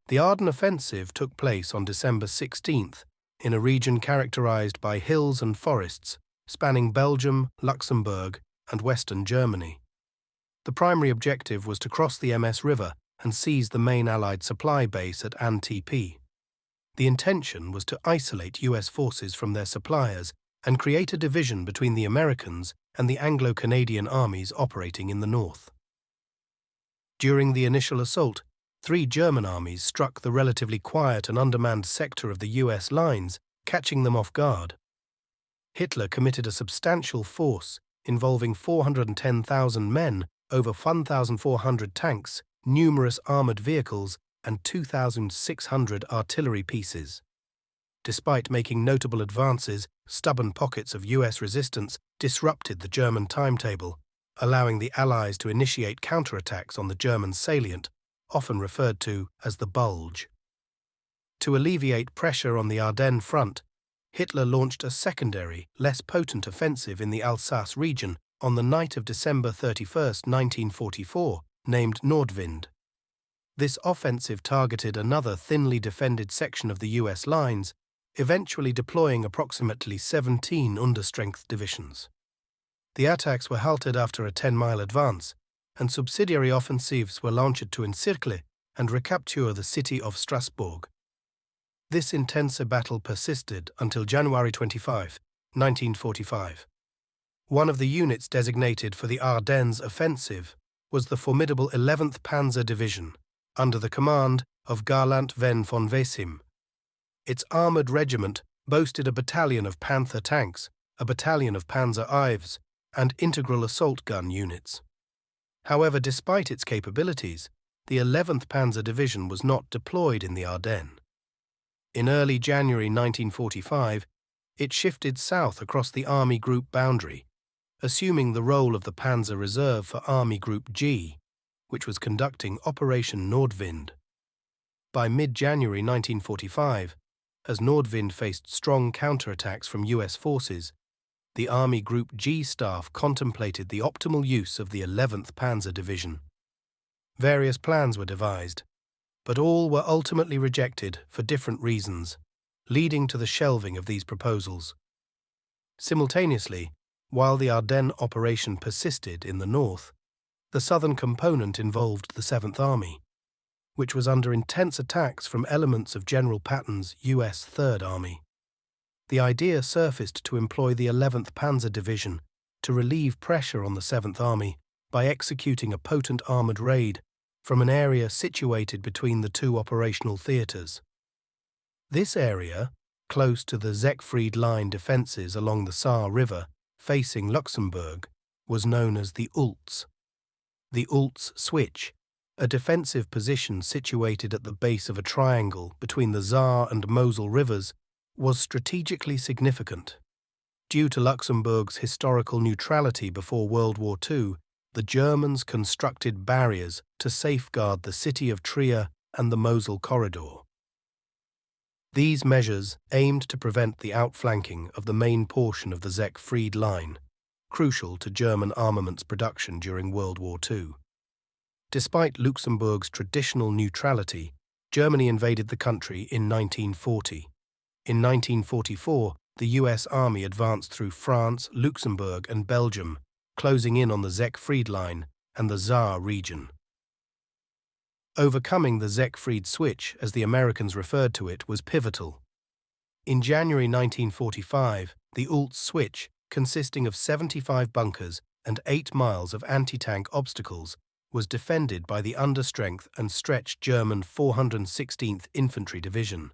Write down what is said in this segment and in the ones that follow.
The Ardennes offensive took place on December 16th in a region characterized by hills and forests spanning Belgium, Luxembourg, and Western Germany. The primary objective was to cross the MS River and seize the main Allied supply base at Antipy. The intention was to isolate US forces from their suppliers and create a division between the Americans and the Anglo-Canadian armies operating in the north. During the initial assault, 3 German armies struck the relatively quiet and undermanned sector of the US lines, catching them off guard. Hitler committed a substantial force involving 410,000 men, over 1,400 tanks, numerous armored vehicles, and 2,600 artillery pieces. Despite making notable advances, stubborn pockets of US resistance disrupted the German timetable, allowing the Allies to initiate counterattacks on the German salient, often referred to as the Bulge. To alleviate pressure on the Ardennes front, Hitler launched a secondary, less potent offensive in the Alsace region on the night of December 31, 1944, named Nordwind. This offensive targeted another thinly defended section of the US lines, eventually deploying approximately 17 understrength divisions. The attacks were halted after a 10-mile advance, and subsidiary offensives were launched to encircle and recapture the city of Strasbourg. This intense battle persisted until January 25, 1945. One of the units designated for the Ardennes offensive was the formidable 11th Panzer Division, under the command of Garland Ven von Wesim. Its armoured regiment boasted a battalion of Panther tanks, a battalion of Panzer Ives, and integral assault gun units. However, despite its capabilities, the 11th Panzer Division was not deployed in the Ardennes. In early January 1945, it shifted south across the Army Group boundary, assuming the role of the Panzer Reserve for Army Group G, which was conducting Operation Nordwind. By mid-January 1945, as Nordwind faced strong counterattacks from US forces, the Army Group G staff contemplated the optimal use of the 11th Panzer Division. Various plans were devised, but all were ultimately rejected for different reasons, leading to the shelving of these proposals. Simultaneously, while the Ardennes operation persisted in the north, the southern component involved the 7th Army, which was under intense attacks from elements of General Patton's US 3rd Army. The idea surfaced to employ the 11th Panzer Division to relieve pressure on the 7th Army by executing a potent armoured raid from an area situated between the 2 operational theatres. This area, close to the Siegfried Line defences along the Saar River facing Luxembourg, was known as the Ulz. The Ulz Switch, a defensive position situated at the base of a triangle between the Saar and Moselle rivers, was strategically significant. Due to Luxembourg's historical neutrality before World War II, the Germans constructed barriers to safeguard the city of Trier and the Moselle corridor. These measures aimed to prevent the outflanking of the main portion of the Siegfried Line, crucial to German armaments production during World War II. Despite Luxembourg's traditional neutrality, Germany invaded the country in 1940. In 1944, the US Army advanced through France, Luxembourg, and Belgium, closing in on the Siegfried Line and the Saar region. Overcoming the Siegfried Switch, as the Americans referred to it, was pivotal. In January 1945, the Ulz Switch, consisting of 75 bunkers and 8 miles of anti-tank obstacles, was defended by the understrength and stretched German 416th Infantry Division.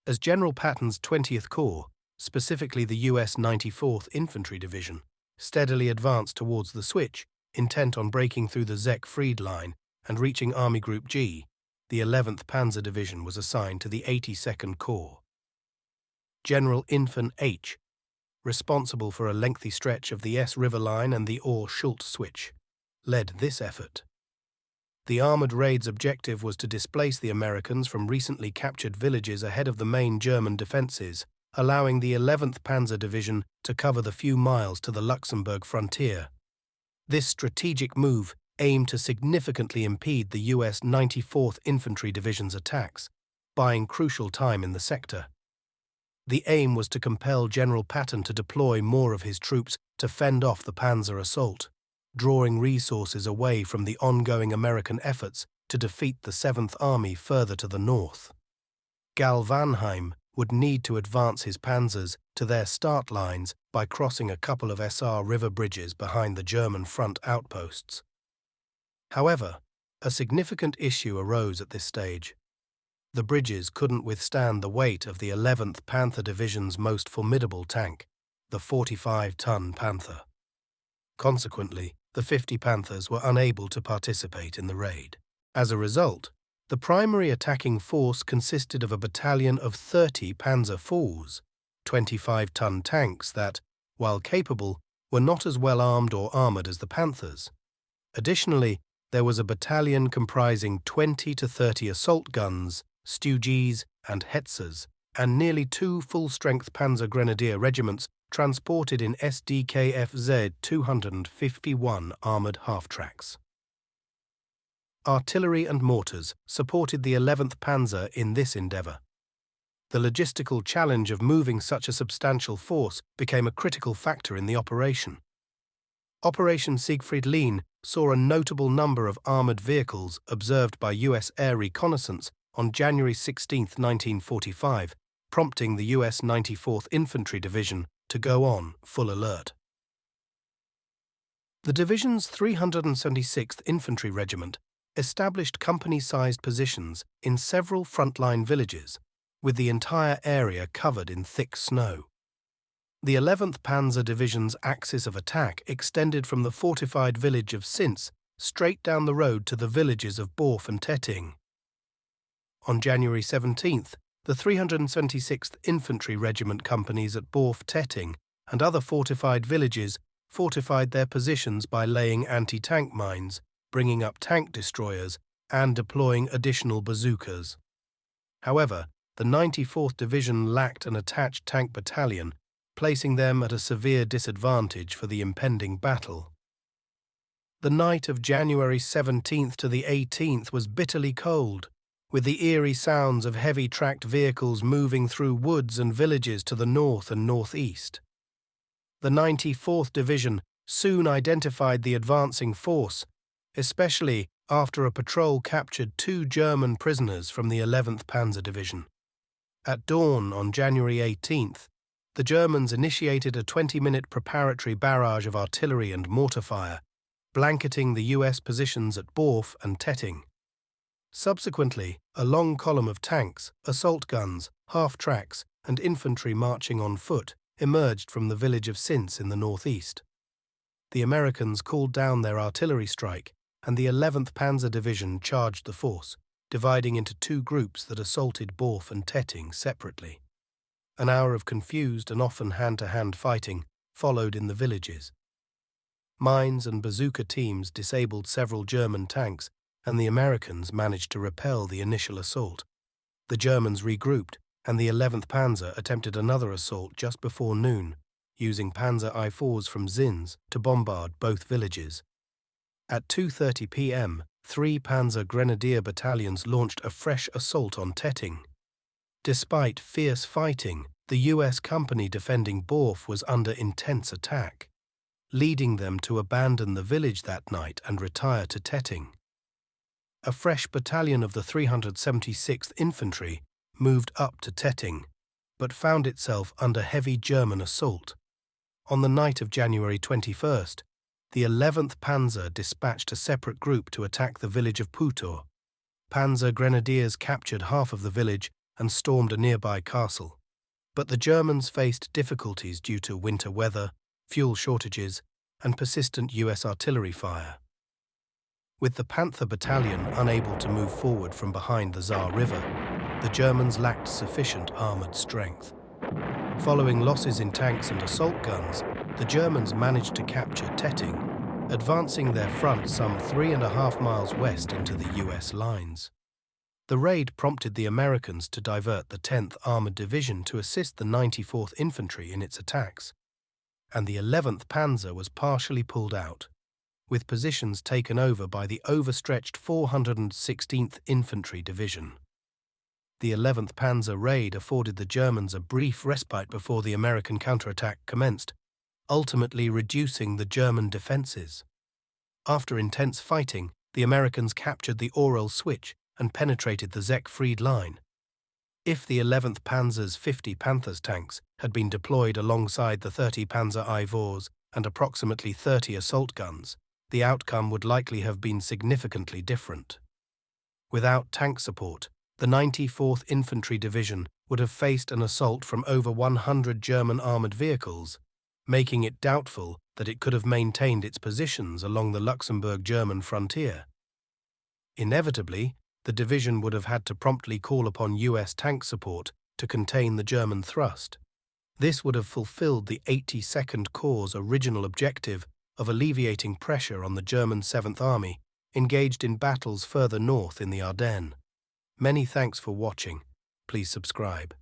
As General Patton's 20th Corps, specifically the US 94th Infantry Division, steadily advanced towards the Switch, intent on breaking through the Siegfried Line and reaching Army Group G, the 11th Panzer Division was assigned to the 82nd Corps. General Infant H, responsible for a lengthy stretch of the S River Line and the Ohr-Schultz Switch, led this effort. The armoured raid's objective was to displace the Americans from recently captured villages ahead of the main German defences, allowing the 11th Panzer Division to cover the few miles to the Luxembourg frontier. This strategic move aimed to significantly impede the US 94th Infantry Division's attacks, buying crucial time in the sector. The aim was to compel General Patton to deploy more of his troops to fend off the Panzer assault, drawing resources away from the ongoing American efforts to defeat the 7th Army further to the north. Gal Vanheim would need to advance his panzers to their start lines by crossing a couple of Saar River bridges behind the German front outposts. However, a significant issue arose at this stage. The bridges couldn't withstand the weight of the 11th Panther Division's most formidable tank, the 45-ton Panther. Consequently, the 50 Panthers were unable to participate in the raid. As a result, the primary attacking force consisted of a battalion of 30 Panzer IVs, 25-ton tanks that, while capable, were not as well armed or armoured as the Panthers. Additionally, there was a battalion comprising 20 to 30 assault guns, Stugees and Hetzers, and nearly 2 full-strength Panzer Grenadier regiments transported in SDKFZ 251 armoured half-tracks. Artillery and mortars supported the 11th Panzer in this endeavour. The logistical challenge of moving such a substantial force became a critical factor in the operation. Operation Siegfried Line saw a notable number of armoured vehicles observed by US air reconnaissance on January 16, 1945, prompting the US 94th Infantry Division to go on full alert. The division's 376th Infantry Regiment established company-sized positions in several frontline villages, with the entire area covered in thick snow. The 11th Panzer Division's axis of attack extended from the fortified village of Sins straight down the road to the villages of Borf and Tetting. On January 17th, the 376th Infantry Regiment companies at Borf, Tetting, and other fortified villages fortified their positions by laying anti-tank mines, bringing up tank destroyers, and deploying additional bazookas. However, the 94th Division lacked an attached tank battalion, placing them at a severe disadvantage for the impending battle. The night of January 17th to the 18th was bitterly cold, with the eerie sounds of heavy tracked vehicles moving through woods and villages to the north and northeast. The 94th Division soon identified the advancing force, especially after a patrol captured 2 German prisoners from the 11th Panzer Division. At dawn on January 18th, the Germans initiated a 20-minute preparatory barrage of artillery and mortar fire, blanketing the US positions at Borf and Tetting. Subsequently, a long column of tanks, assault guns, half-tracks, and infantry marching on foot emerged from the village of Sins in the northeast. The Americans called down their artillery strike, and the 11th Panzer Division charged the force, dividing into 2 groups that assaulted Borf and Tetting separately. An hour of confused and often hand-to-hand fighting followed in the villages. Mines and bazooka teams disabled several German tanks, and the Americans managed to repel the initial assault. The Germans regrouped, and the 11th Panzer attempted another assault just before noon, using Panzer I-4s from Zins to bombard both villages. At 2:30 p.m., 3 Panzer Grenadier battalions launched a fresh assault on Tetting. Despite fierce fighting, the US company defending Borf was under intense attack, leading them to abandon the village that night and retire to Tetting. A fresh battalion of the 376th Infantry moved up to Tetting, but found itself under heavy German assault. On the night of January 21st, the 11th Panzer dispatched a separate group to attack the village of Putor. Panzer Grenadiers captured half of the village and stormed a nearby castle. But the Germans faced difficulties due to winter weather, fuel shortages, and persistent US artillery fire. With the Panther Battalion unable to move forward from behind the Saar River, the Germans lacked sufficient armoured strength. Following losses in tanks and assault guns, the Germans managed to capture Tetting, advancing their front some 3.5 miles west into the US lines. The raid prompted the Americans to divert the 10th Armoured Division to assist the 94th Infantry in its attacks, and the 11th Panzer was partially pulled out. with positions taken over by the overstretched 416th Infantry Division. The 11th Panzer raid afforded the Germans a brief respite before the American counterattack commenced, ultimately reducing the German defences. After intense fighting, the Americans captured the Orel Switch and penetrated the Siegfried Line. If the 11th Panzer's 50 Panthers tanks had been deployed alongside the 30 Panzer IVs and approximately 30 assault guns, the outcome would likely have been significantly different. Without tank support, the 94th Infantry Division would have faced an assault from over 100 German armoured vehicles, making it doubtful that it could have maintained its positions along the Luxembourg-German frontier. Inevitably, the division would have had to promptly call upon US tank support to contain the German thrust. This would have fulfilled the 82nd Corps' original objective of alleviating pressure on the German 7th Army engaged in battles further north in the Ardennes. Many thanks for watching. Please subscribe.